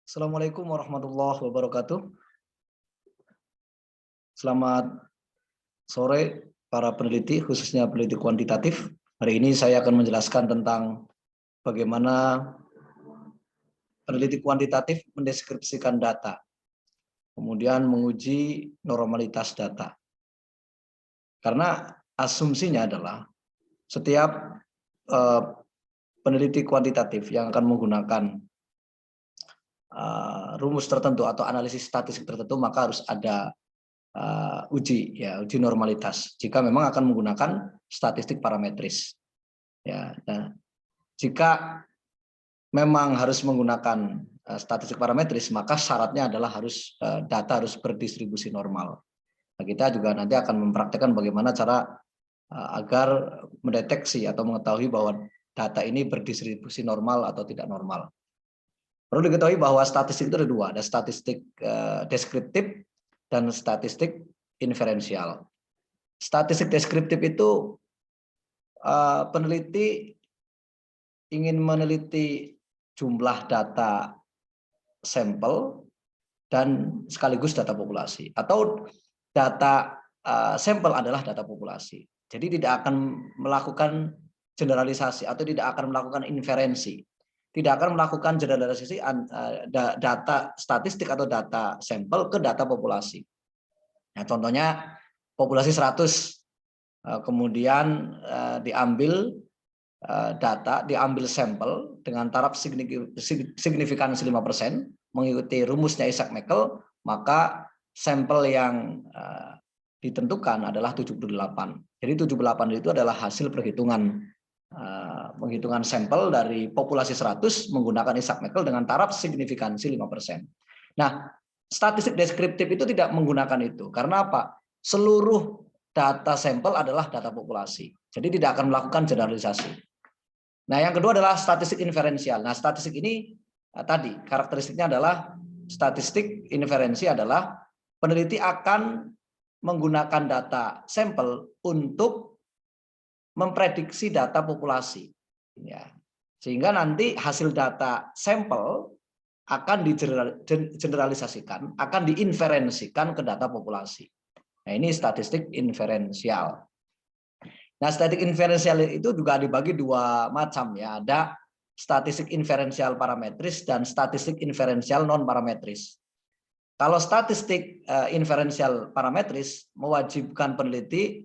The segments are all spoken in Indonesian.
Assalamualaikum warahmatullahi wabarakatuh. Selamat sore para peneliti, khususnya peneliti kuantitatif. Hari ini saya akan menjelaskan tentang bagaimana peneliti kuantitatif mendeskripsikan data, kemudian menguji normalitas data. Karena asumsinya adalah setiap peneliti kuantitatif yang akan menggunakan rumus tertentu atau analisis statistik tertentu, maka harus ada uji normalitas jika memang akan menggunakan statistik parametris. Ya, nah, jika memang harus menggunakan statistik parametris, maka syaratnya adalah data harus berdistribusi normal. Nah, kita juga nanti akan mempraktekkan bagaimana cara agar mendeteksi atau mengetahui bahwa data ini berdistribusi normal atau tidak normal. Perlu diketahui bahwa statistik itu ada dua, ada statistik deskriptif dan statistik inferensial. Statistik deskriptif itu peneliti ingin meneliti jumlah data sampel dan sekaligus data populasi, atau data sampel adalah data populasi. Jadi tidak akan melakukan generalisasi atau tidak akan melakukan inferensi. Tidak akan melakukan generalisasi data statistik atau data sampel ke data populasi. Nah, contohnya populasi 100, kemudian diambil diambil sampel dengan taraf signifikansi 5%, mengikuti rumusnya Isaac-Meckel, maka sampel yang ditentukan adalah 78. Jadi 78 itu adalah hasil penghitungan sampel dari populasi 100 menggunakan Isaac-Meckel dengan taraf signifikansi 5%. Nah, statistik deskriptif itu tidak menggunakan itu. Karena apa? Seluruh data sampel adalah data populasi. Jadi tidak akan melakukan generalisasi. Nah, yang kedua adalah statistik inferensial. Nah, statistik ini tadi karakteristiknya adalah statistik inferensi adalah peneliti akan menggunakan data sampel untuk memprediksi data populasi, ya, sehingga nanti hasil data sampel akan digeneralisasikan, akan diinferensikan ke data populasi. Nah, ini statistik inferensial. Nah, statistik inferensial itu juga dibagi dua macam, ya, ada statistik inferensial parametris dan statistik inferensial non parametris. Kalau statistik inferensial parametris mewajibkan peneliti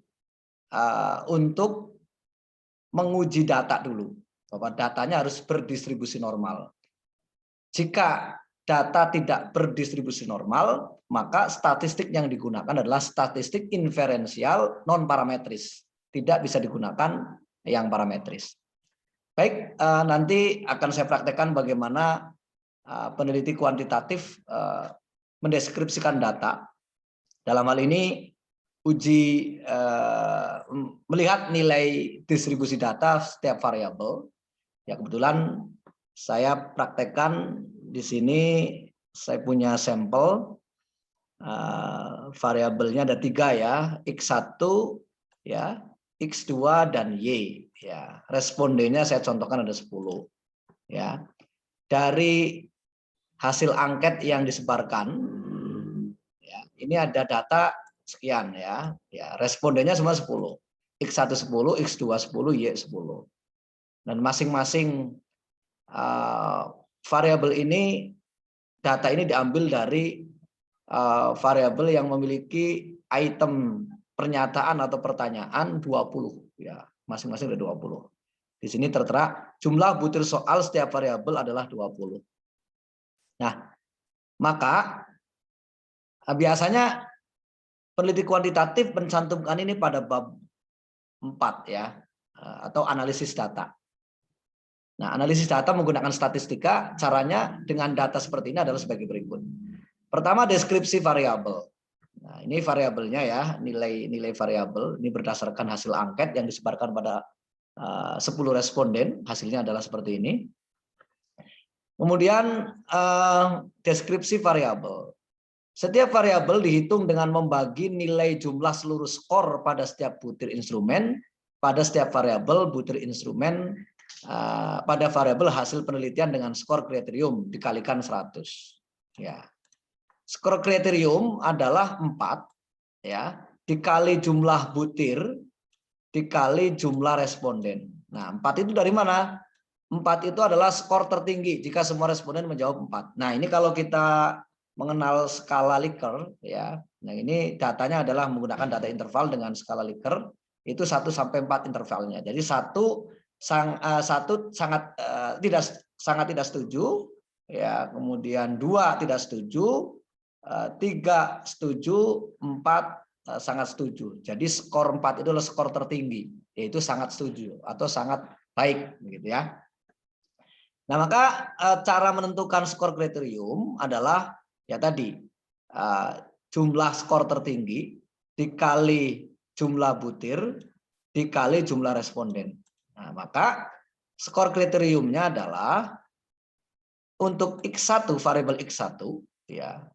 untuk menguji data dulu, bahwa datanya harus berdistribusi normal. Jika data tidak berdistribusi normal, maka statistik yang digunakan adalah statistik inferensial non parametris, tidak bisa digunakan yang parametris. Baik, nanti akan saya praktekkan bagaimana peneliti kuantitatif mendeskripsikan data. Dalam hal ini uji melihat nilai distribusi data setiap variabel. Ya, kebetulan saya praktekkan di sini, saya punya sampel variabelnya ada 3, ya, X1, ya, X2 dan Y, ya. Respondennya saya contohkan ada 10, ya. Dari hasil angket yang disebarkan, ya, ini ada data sekian, ya. Ya, respondennya semua 10. X1 10, X2 10, Y 10. Dan masing-masing variabel ini, data ini diambil dari variabel yang memiliki item pernyataan atau pertanyaan 20, ya, masing-masing ada 20. Di sini tertera jumlah butir soal setiap variabel adalah 20. Nah, maka biasanya peneliti kuantitatif mencantumkan ini pada bab 4, ya, atau analisis data. Nah, analisis data menggunakan statistika, caranya dengan data seperti ini adalah sebagai berikut. Pertama, deskripsi variabel. Nah, ini variabelnya, ya, nilai variabel ini berdasarkan hasil angket yang disebarkan pada 10 responden, hasilnya adalah seperti ini. Kemudian deskripsi variabel. Setiap variabel dihitung dengan membagi nilai jumlah seluruh skor pada setiap butir instrumen pada setiap variabel butir instrumen pada variabel hasil penelitian dengan skor kriterium dikalikan 100. Ya. Skor kriterium adalah 4 ya, dikali jumlah butir dikali jumlah responden. Nah, 4 itu dari mana? 4 itu adalah skor tertinggi jika semua responden menjawab 4. Nah, ini kalau kita mengenal skala Likert ya. Nah, ini datanya adalah menggunakan data interval dengan skala Likert, itu 1 sampai 4 intervalnya. Jadi satu sangat tidak setuju ya, kemudian 2 tidak setuju, 3 setuju, 4 sangat setuju. Jadi skor 4 itu adalah skor tertinggi, yaitu sangat setuju atau sangat baik gitu ya. Nah, maka cara menentukan skor kriterium adalah ya tadi jumlah skor tertinggi dikali jumlah butir dikali jumlah responden. Nah, maka skor kriteriumnya adalah untuk X1, variabel X1 ya.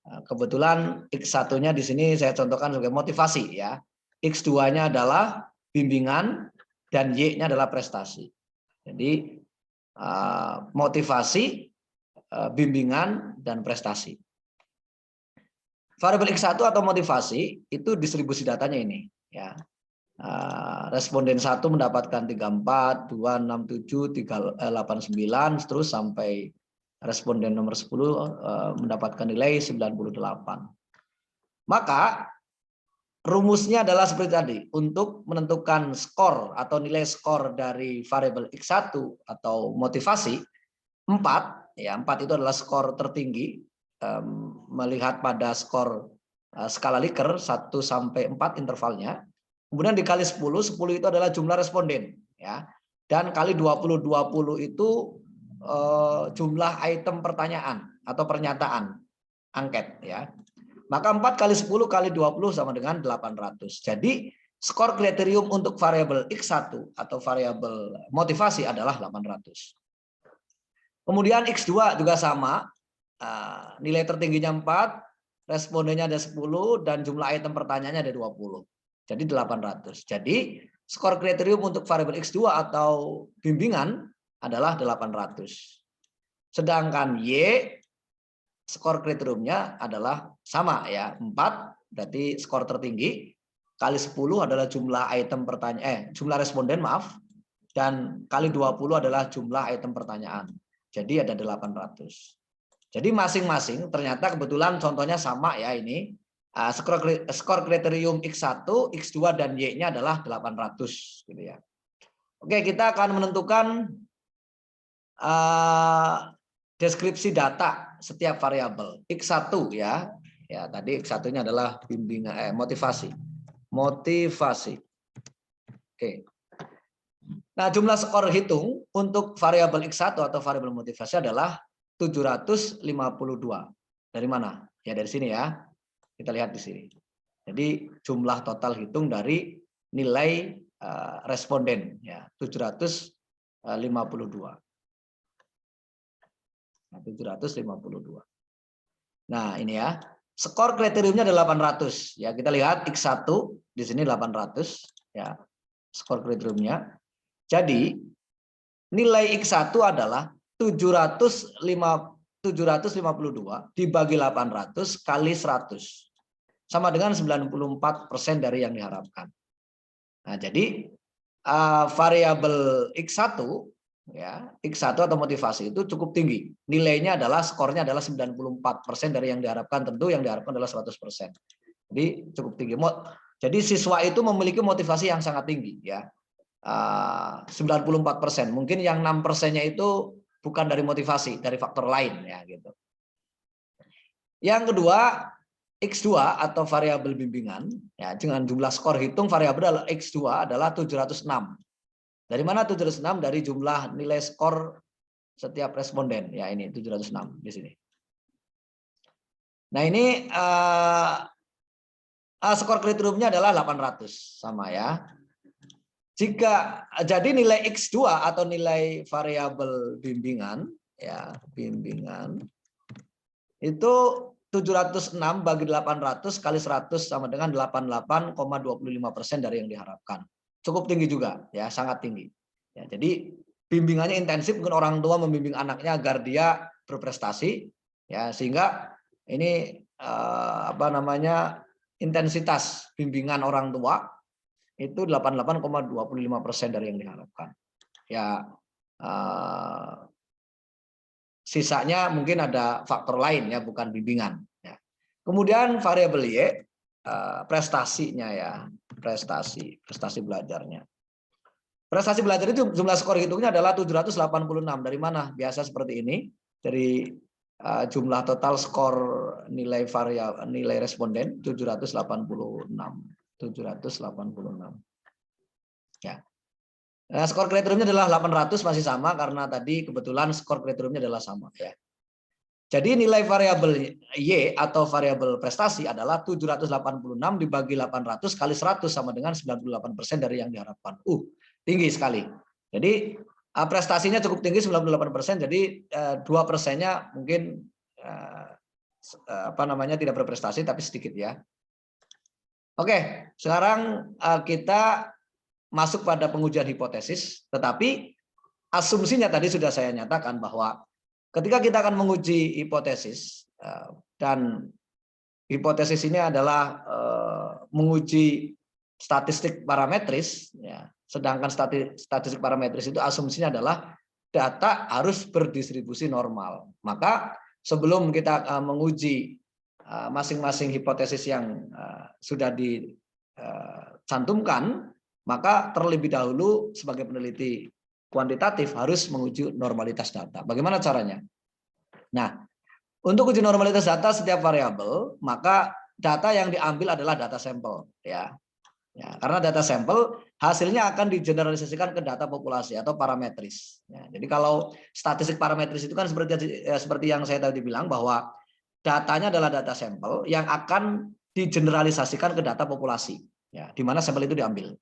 Kebetulan X1-nya di sini saya contohkan sebagai motivasi ya. X2-nya adalah bimbingan dan Y-nya adalah prestasi. Jadi motivasi, bimbingan dan prestasi. Variabel X1 atau motivasi itu distribusi datanya ini ya. Responden 1 mendapatkan 34, 267, 389 terus sampai responden nomor 10 mendapatkan nilai 98. Maka rumusnya adalah seperti tadi, untuk menentukan skor atau nilai skor dari variabel X1 atau motivasi 4 ya, 4 itu adalah skor tertinggi melihat pada skor skala Likert 1 sampai 4 intervalnya. Kemudian dikali 10 itu adalah jumlah responden ya. Dan kali 20 itu jumlah item pertanyaan atau pernyataan angket ya. Maka 4 kali 10 kali 20 sama dengan 800. Jadi skor kriterium untuk variabel X1 atau variabel motivasi adalah 800. Kemudian X2 juga sama, nilai tertingginya 4, respondennya ada 10 dan jumlah item pertanyaannya ada 20. Jadi 800. Jadi skor kriterium untuk variabel X2 atau bimbingan adalah 800. Sedangkan Y skor kriteriumnya adalah sama ya, 4 berarti skor tertinggi kali 10 adalah jumlah item pertanyaan jumlah responden maaf, dan kali 20 adalah jumlah item pertanyaan. Jadi ada 800. Jadi masing-masing ternyata kebetulan contohnya sama ya ini. Skor kriterium X1, X2 dan Y-nya adalah 800 gitu ya. Oke, kita akan menentukan deskripsi data setiap variabel. X1 ya. Ya, tadi X1-nya adalah bimbingan motivasi. Motivasi. Oke. Nah, jumlah skor hitung untuk variabel X1 atau variabel motivasi adalah 752. Dari mana? Ya dari sini ya. Kita lihat di sini. Jadi jumlah total hitung dari nilai responden ya 752. Nah, 752. Nah, ini ya. Skor kriteriumnya ada 800 ya. Kita lihat X1 di sini 800 ya. Skor kriteriumnya. Jadi nilai X1 adalah 752 dibagi 800 kali 100. Sama dengan 94% dari yang diharapkan. Nah, jadi variabel X1 ya, X1 atau motivasi itu cukup tinggi. Nilainya adalah skornya adalah 94% dari yang diharapkan, tentu yang diharapkan adalah 100%. Jadi cukup tinggi. Jadi siswa itu memiliki motivasi yang sangat tinggi ya. 94%. Mungkin yang 6%-nya itu bukan dari motivasi, dari faktor lain ya gitu. Yang kedua, X2 atau variabel bimbingan ya, dengan jumlah skor hitung variabel X2 adalah 706. Dari mana 706? Dari jumlah nilai skor setiap responden ya, ini 706 di sini. Nah, ini skor kriteriumnya adalah 800 sama ya. Jika jadi nilai X2 atau nilai variabel bimbingan ya, bimbingan itu 706 bagi 800 kali 100 sama dengan 88,25% dari yang diharapkan. Cukup tinggi juga ya, sangat tinggi. Ya, jadi bimbingannya intensif, mungkin orang tua membimbing anaknya agar dia berprestasi, ya sehingga ini intensitas bimbingan orang tua itu 88,25% dari yang diharapkan. Ya, sisanya mungkin ada faktor lain ya, bukan bimbingan. Ya. Kemudian variabel Y, prestasinya ya, prestasi belajarnya. Prestasi belajar itu jumlah skor hitungnya adalah 786. Dari mana? Biasa seperti ini, dari jumlah total skor nilai responden 786. Ya. Nah, skor kriteriumnya adalah 800, masih sama karena tadi kebetulan skor kriteriumnya adalah sama ya. Jadi nilai variabel Y atau variabel prestasi adalah 786 dibagi 800 kali 100 sama dengan 98% dari yang diharapkan. Tinggi sekali. Jadi prestasinya cukup tinggi 98%, jadi 2%-nya mungkin tidak berprestasi tapi sedikit ya. Oke, sekarang kita masuk pada pengujian hipotesis, tetapi asumsinya tadi sudah saya nyatakan bahwa ketika kita akan menguji hipotesis, dan hipotesis ini adalah menguji statistik parametris, ya, sedangkan statistik parametris itu asumsinya adalah data harus berdistribusi normal. Maka sebelum kita menguji masing-masing hipotesis yang sudah dicantumkan, maka terlebih dahulu sebagai peneliti kuantitatif harus menguji normalitas data. Bagaimana caranya? Nah, untuk uji normalitas data setiap variabel, maka data yang diambil adalah data sampel, ya. Ya, karena data sampel hasilnya akan digeneralisasikan ke data populasi atau parametris. Ya, jadi kalau statistik parametris itu kan seperti yang saya tadi bilang bahwa datanya adalah data sampel yang akan digeneralisasikan ke data populasi, ya, di mana sampel itu diambil.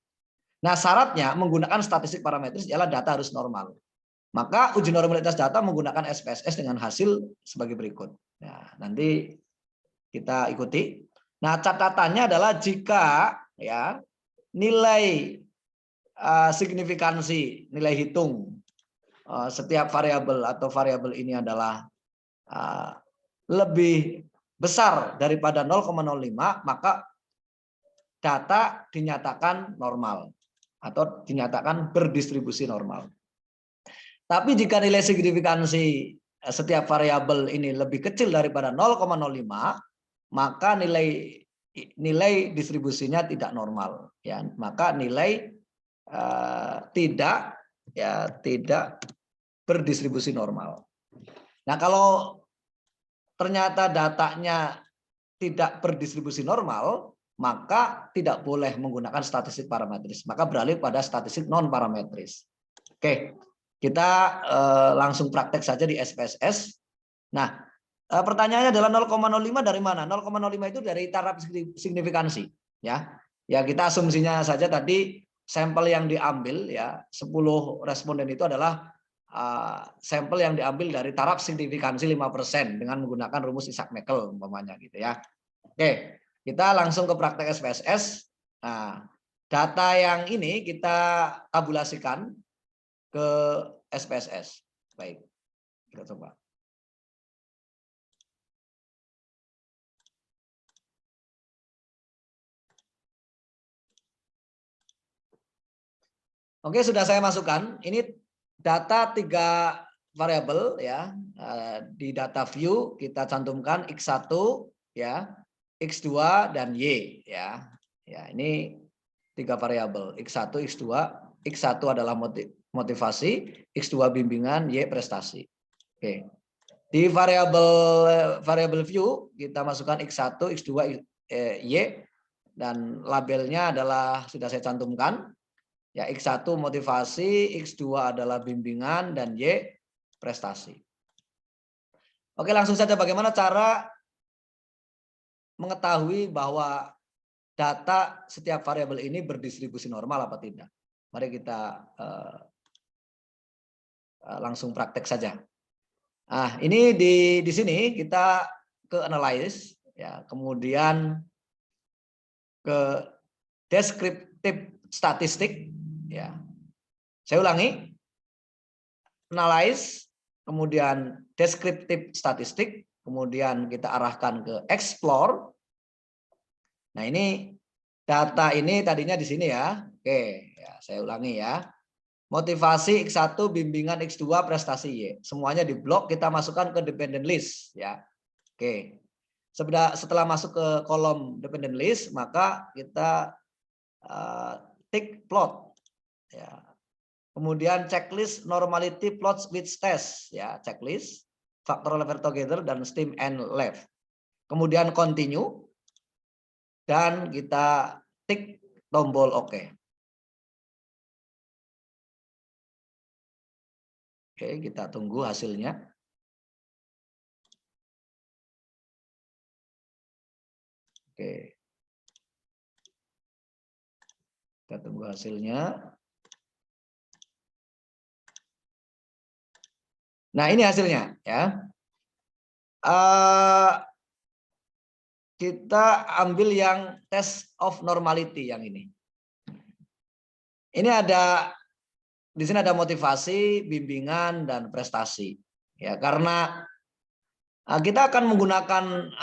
Nah, syaratnya menggunakan statistik parametris ialah data harus normal. Maka uji normalitas data menggunakan SPSS dengan hasil sebagai berikut. Nah, nanti kita ikuti. Nah, catatannya adalah jika ya nilai signifikansi, nilai hitung setiap variabel atau variabel ini adalah lebih besar daripada 0,05, maka data dinyatakan normal atau dinyatakan berdistribusi normal. Tapi jika nilai signifikansi setiap variabel ini lebih kecil daripada 0,05, maka nilai distribusinya tidak normal, ya. Maka nilai tidak berdistribusi normal. Nah, kalau ternyata datanya tidak berdistribusi normal, maka tidak boleh menggunakan statistik parametris, maka beralih pada statistik non parametris. Oke, kita langsung praktek saja di SPSS. Nah, pertanyaannya adalah 0,05 dari mana? 0,05 itu dari taraf signifikansi, ya. Ya, kita asumsinya saja tadi sampel yang diambil ya 10 responden itu adalah sampel yang diambil dari taraf signifikansi 5% dengan menggunakan rumus Isaac-Meckel umpamanya gitu ya. Oke, kita langsung ke praktek SPSS. Nah, data yang ini kita tabulasikan ke SPSS. Baik, kita coba. Oke, sudah saya masukkan. Ini data 3 variabel ya. Di data view kita cantumkan X1 ya, X2 dan Y ya. Ya, ini 3 variabel X1, X2. X1 adalah motivasi, X2 bimbingan, Y prestasi. Oke. Di variabel view kita masukkan X1, X2, Y dan labelnya adalah sudah saya cantumkan. Ya, X1 motivasi, X2 adalah bimbingan, dan Y prestasi. Oke, langsung saja bagaimana cara mengetahui bahwa data setiap variabel ini berdistribusi normal apa tidak. Mari kita langsung praktek saja. Nah, ini di sini kita ke analyze, ya, kemudian ke deskriptif statistik, ya. Saya ulangi, analyze, kemudian descriptive statistik, kemudian kita arahkan ke explore. Nah ini data ini tadinya di sini ya. Oke, ya, saya ulangi ya. Motivasi X1, bimbingan X2, prestasi Y. Semuanya di blok kita masukkan ke dependent list ya. Oke. Setelah masuk ke kolom dependent list, maka kita tick plot ya. Kemudian checklist normality plots with test ya, checklist, factor level together dan stem and left. Kemudian continue dan kita tick tombol OK. Oke, kita tunggu hasilnya. Oke. Kita tunggu hasilnya. Nah, ini hasilnya ya. Kita ambil yang test of normality yang ini. Ini ada di sini ada motivasi, bimbingan dan prestasi. Ya, karena kita akan menggunakan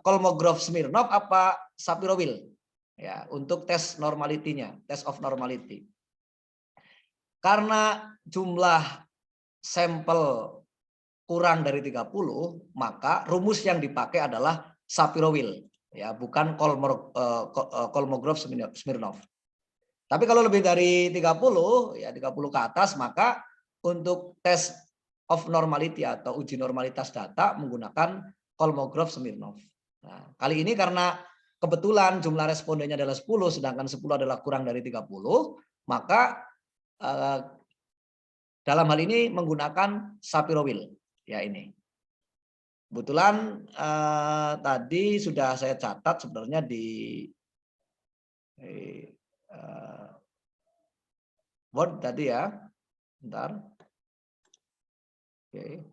Kolmogorov Smirnov apa Shapiro-Wilk ya untuk tes normality-nya, test of normality. Karena jumlah sampel kurang dari 30, maka rumus yang dipakai adalah Shapiro-Wilk ya, bukan Kolmogorov Smirnov. Tapi kalau lebih dari 30 ya 30 ke atas, maka untuk tes of normality atau uji normalitas data menggunakan Kolmogorov Smirnov. Nah, kali ini karena kebetulan jumlah respondennya adalah 10 sedangkan 10 adalah kurang dari 30, maka dalam hal ini menggunakan Shapiro-Wilk ya ini. Kebetulan tadi sudah saya catat sebenarnya di Word tadi ya. Bentar. Oke.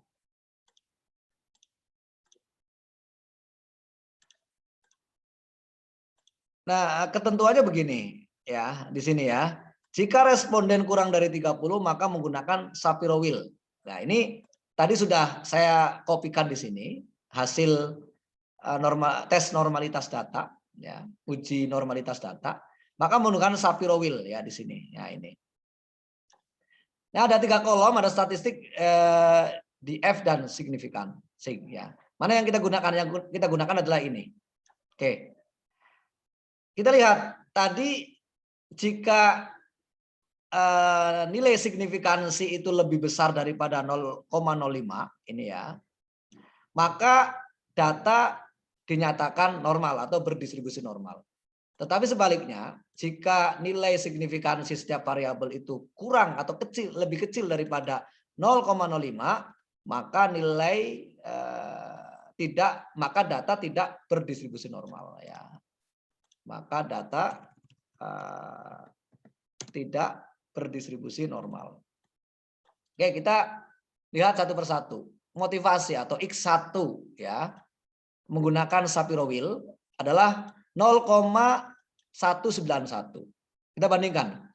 Nah, ketentuannya begini ya, di sini ya. Jika responden kurang dari 30 maka menggunakan Shapiro-Wilk. Nah, ini tadi sudah saya kopikan di sini hasil tes normalitas data ya, uji normalitas data, maka menggunakan Shapiro-Wilk ya di sini. Ya ini. Nah, ada 3 kolom, ada statistik di F dan signifikan. Ya. Mana yang kita gunakan? Yang kita gunakan adalah ini. Oke. Kita lihat tadi jika nilai signifikansi itu lebih besar daripada 0,05 ini ya, maka data dinyatakan normal atau berdistribusi normal. Tetapi sebaliknya, jika nilai signifikansi setiap variabel itu kurang atau kecil, lebih kecil daripada 0,05, maka nilai maka data tidak berdistribusi normal ya. Maka data tidak berdistribusi normal. Oke, kita lihat satu persatu. Motivasi atau X1 ya menggunakan Shapiro-Wilk adalah 0,191. Kita bandingkan.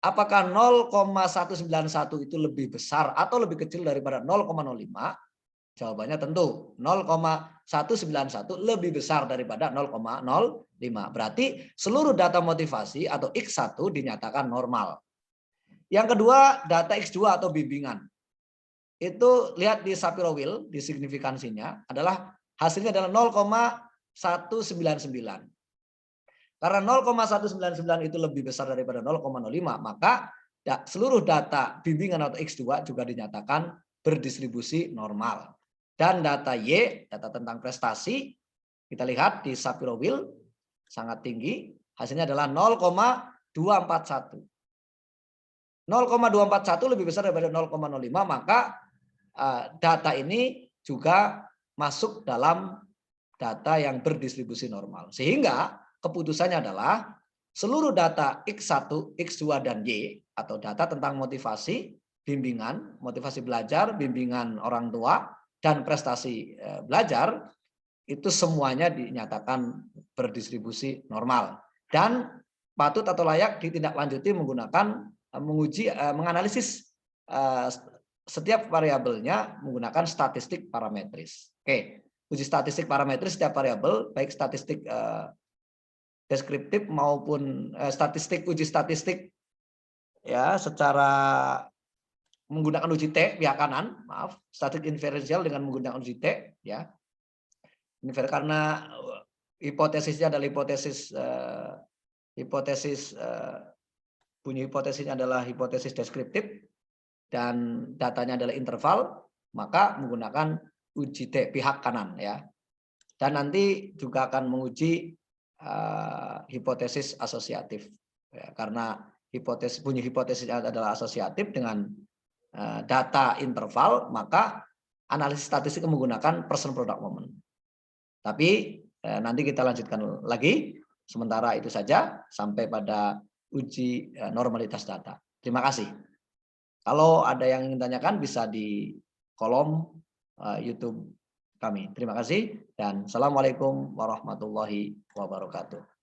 Apakah 0,191 itu lebih besar atau lebih kecil daripada 0,05? Jawabannya tentu 0,191 lebih besar daripada 0,05. Berarti seluruh data motivasi atau X1 dinyatakan normal. Yang kedua, data X2 atau bimbingan. Itu lihat di Shapiro-Wilk, di signifikansinya adalah hasilnya adalah 0,199. Karena 0,199 itu lebih besar daripada 0,05, maka seluruh data bimbingan atau X2 juga dinyatakan berdistribusi normal. Dan data Y, data tentang prestasi, kita lihat di Shapiro-Wilk sangat tinggi, hasilnya adalah 0,241. 0,241 lebih besar daripada 0,05, maka data ini juga masuk dalam data yang berdistribusi normal. Sehingga keputusannya adalah seluruh data X1, X2, dan Y atau data tentang motivasi, bimbingan, motivasi belajar, bimbingan orang tua, dan prestasi belajar, itu semuanya dinyatakan berdistribusi normal. Dan patut atau layak ditindaklanjuti menggunakan menganalisis setiap variabelnya menggunakan statistik parametris. Oke, uji statistik parametris setiap variabel, baik statistik deskriptif maupun uji statistik ya secara menggunakan uji T pihak kanan, maaf, statistik inferensial dengan menggunakan uji T ya. Karena hipotesisnya adalah bunyi hipotesisnya adalah hipotesis deskriptif dan datanya adalah interval, maka menggunakan uji T pihak kanan ya. Dan nanti juga akan menguji hipotesis asosiatif ya, karena bunyi hipotesisnya adalah asosiatif dengan data interval, maka analisis statistik menggunakan person product moment. Tapi nanti kita lanjutkan lagi. Sementara itu saja sampai pada uji normalitas data. Terima kasih. Kalau ada yang ingin tanyakan bisa di kolom YouTube kami. Terima kasih dan assalamualaikum warahmatullahi wabarakatuh.